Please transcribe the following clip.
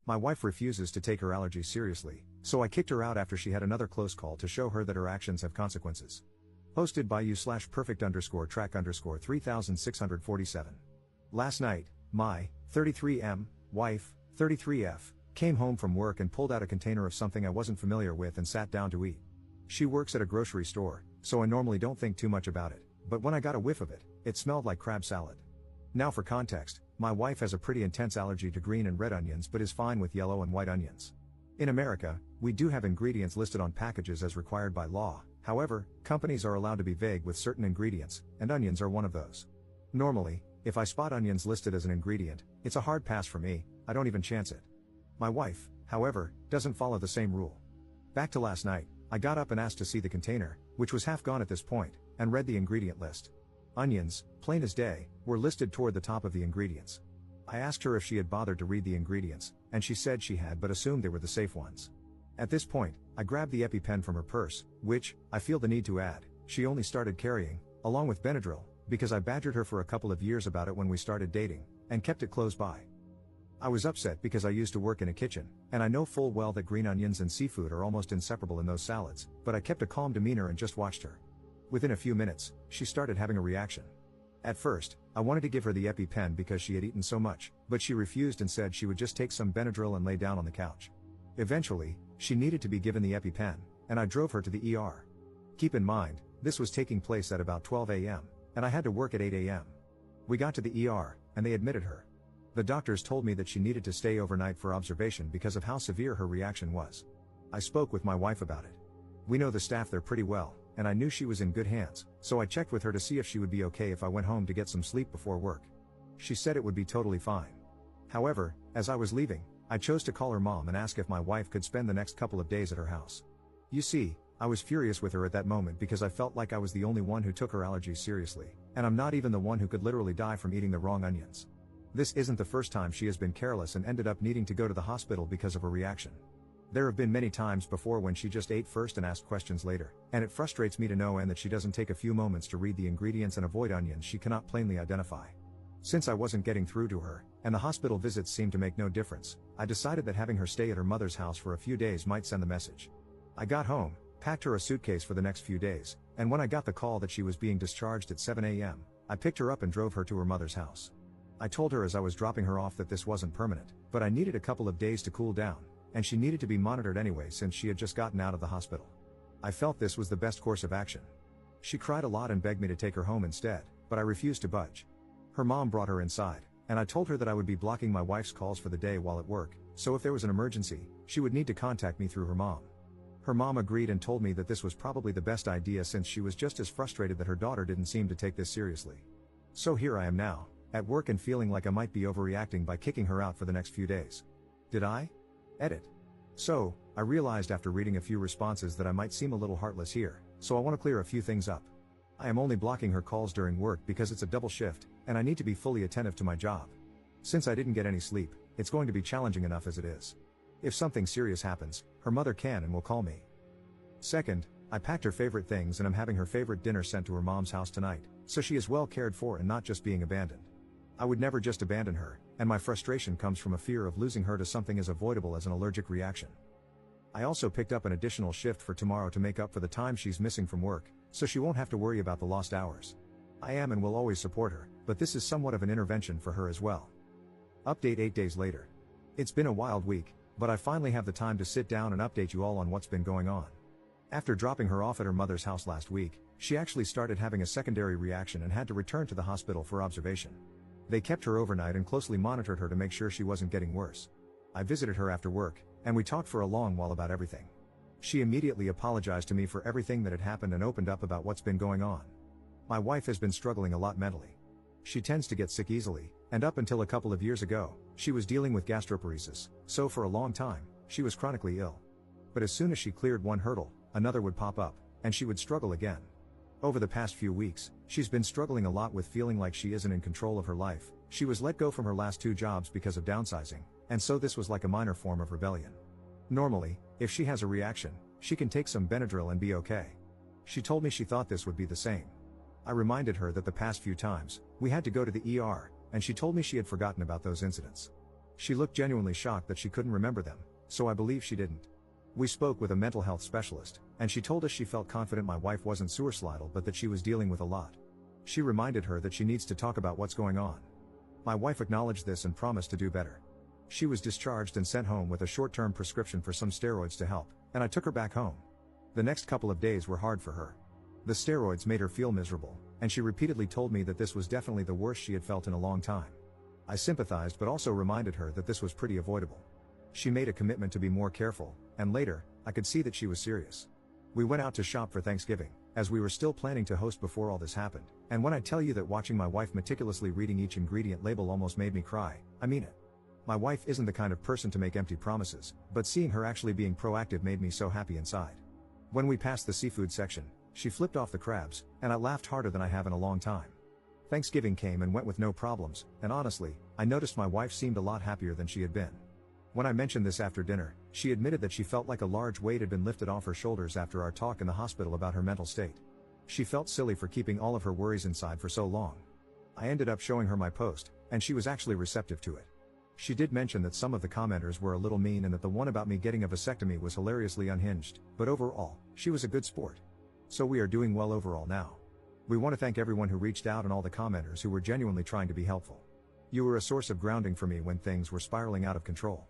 My wife refuses to take her allergies seriously, so I kicked her out after she had another close call to show her that her actions have consequences. Posted by you/perfect_track_3647. Last night, my 33M wife, 33F, came home from work and pulled out a container of something I wasn't familiar with and sat down to eat. She works at a grocery store, so I normally don't think too much about it, but when I got a whiff of it, it smelled like crab salad. Now for context, my wife has a pretty intense allergy to green and red onions but is fine with yellow and white onions. In America, we do have ingredients listed on packages as required by law. However, companies are allowed to be vague with certain ingredients, and onions are one of those. Normally, if I spot onions listed as an ingredient, it's a hard pass for me, I don't even chance it. My wife, however, doesn't follow the same rule. Back to last night, I got up and asked to see the container, which was half gone at this point, and read the ingredient list. Onions, plain as day, were listed toward the top of the ingredients. I asked her if she had bothered to read the ingredients, and she said she had but assumed they were the safe ones. At this point, I grabbed the EpiPen from her purse, which, I feel the need to add, she only started carrying, along with Benadryl, because I badgered her for a couple of years about it when we started dating, and kept it close by. I was upset because I used to work in a kitchen, and I know full well that green onions and seafood are almost inseparable in those salads, but I kept a calm demeanor and just watched her. Within a few minutes, she started having a reaction. At first, I wanted to give her the EpiPen because she had eaten so much, but she refused and said she would just take some Benadryl and lay down on the couch. Eventually, she needed to be given the EpiPen, and I drove her to the ER. Keep in mind, this was taking place at about 12 a.m., and I had to work at 8 a.m. We got to the ER, and they admitted her. The doctors told me that she needed to stay overnight for observation because of how severe her reaction was. I spoke with my wife about it. We know the staff there pretty well, and I knew she was in good hands, so I checked with her to see if she would be okay if I went home to get some sleep before work. She said it would be totally fine. However, as I was leaving, I chose to call her mom and ask if my wife could spend the next couple of days at her house. You see, I was furious with her at that moment because I felt like I was the only one who took her allergies seriously, and I'm not even the one who could literally die from eating the wrong onions. This isn't the first time she has been careless and ended up needing to go to the hospital because of her reaction. There have been many times before when she just ate first and asked questions later, and it frustrates me to no end that she doesn't take a few moments to read the ingredients and avoid onions she cannot plainly identify. Since I wasn't getting through to her, and the hospital visits seemed to make no difference, I decided that having her stay at her mother's house for a few days might send the message. I got home, packed her a suitcase for the next few days, and when I got the call that she was being discharged at 7 a.m., I picked her up and drove her to her mother's house. I told her as I was dropping her off that this wasn't permanent, but I needed a couple of days to cool down, and she needed to be monitored anyway since she had just gotten out of the hospital. I felt this was the best course of action. She cried a lot and begged me to take her home instead, but I refused to budge. Her mom brought her inside, and I told her that I would be blocking my wife's calls for the day while at work, so if there was an emergency, she would need to contact me through her mom. Her mom agreed and told me that this was probably the best idea since she was just as frustrated that her daughter didn't seem to take this seriously. So here I am now, at work and feeling like I might be overreacting by kicking her out for the next few days. Did I? Edit. So, I realized after reading a few responses that I might seem a little heartless here, so I want to clear a few things up. I am only blocking her calls during work because it's a double shift, and I need to be fully attentive to my job. Since I didn't get any sleep, it's going to be challenging enough as it is. If something serious happens, her mother can and will call me. Second, I packed her favorite things and I'm having her favorite dinner sent to her mom's house tonight, so she is well cared for and not just being abandoned. I would never just abandon her, and my frustration comes from a fear of losing her to something as avoidable as an allergic reaction. I also picked up an additional shift for tomorrow to make up for the time she's missing from work, so she won't have to worry about the lost hours. I am and will always support her, but this is somewhat of an intervention for her as well. Update 8 days later. It's been a wild week, but I finally have the time to sit down and update you all on what's been going on. After dropping her off at her mother's house last week, she actually started having a secondary reaction and had to return to the hospital for observation. They kept her overnight and closely monitored her to make sure she wasn't getting worse. I visited her after work, and we talked for a long while about everything. She immediately apologized to me for everything that had happened and opened up about what's been going on. My wife has been struggling a lot mentally. She tends to get sick easily, and up until a couple of years ago, she was dealing with gastroparesis, so for a long time, she was chronically ill. But as soon as she cleared one hurdle, another would pop up, and she would struggle again. Over the past few weeks, she's been struggling a lot with feeling like she isn't in control of her life. She was let go from her last 2 jobs because of downsizing, and so this was like a minor form of rebellion. Normally, if she has a reaction, she can take some Benadryl and be okay. She told me she thought this would be the same. I reminded her that the past few times, we had to go to the ER, and she told me she had forgotten about those incidents. She looked genuinely shocked that she couldn't remember them, so I believe she didn't. We spoke with a mental health specialist, and she told us she felt confident my wife wasn't suicidal but that she was dealing with a lot. She reminded her that she needs to talk about what's going on. My wife acknowledged this and promised to do better. She was discharged and sent home with a short-term prescription for some steroids to help, and I took her back home. The next couple of days were hard for her. The steroids made her feel miserable, and she repeatedly told me that this was definitely the worst she had felt in a long time. I sympathized but also reminded her that this was pretty avoidable. She made a commitment to be more careful, and later, I could see that she was serious. We went out to shop for Thanksgiving, as we were still planning to host before all this happened, and when I tell you that watching my wife meticulously reading each ingredient label almost made me cry, I mean it. My wife isn't the kind of person to make empty promises, but seeing her actually being proactive made me so happy inside. When we passed the seafood section, she flipped off the crabs, and I laughed harder than I have in a long time. Thanksgiving came and went with no problems, and honestly, I noticed my wife seemed a lot happier than she had been. When I mentioned this after dinner, she admitted that she felt like a large weight had been lifted off her shoulders after our talk in the hospital about her mental state. She felt silly for keeping all of her worries inside for so long. I ended up showing her my post, and she was actually receptive to it. She did mention that some of the commenters were a little mean and that the one about me getting a vasectomy was hilariously unhinged, but overall, she was a good sport. So we are doing well overall now. We want to thank everyone who reached out and all the commenters who were genuinely trying to be helpful. You were a source of grounding for me when things were spiraling out of control.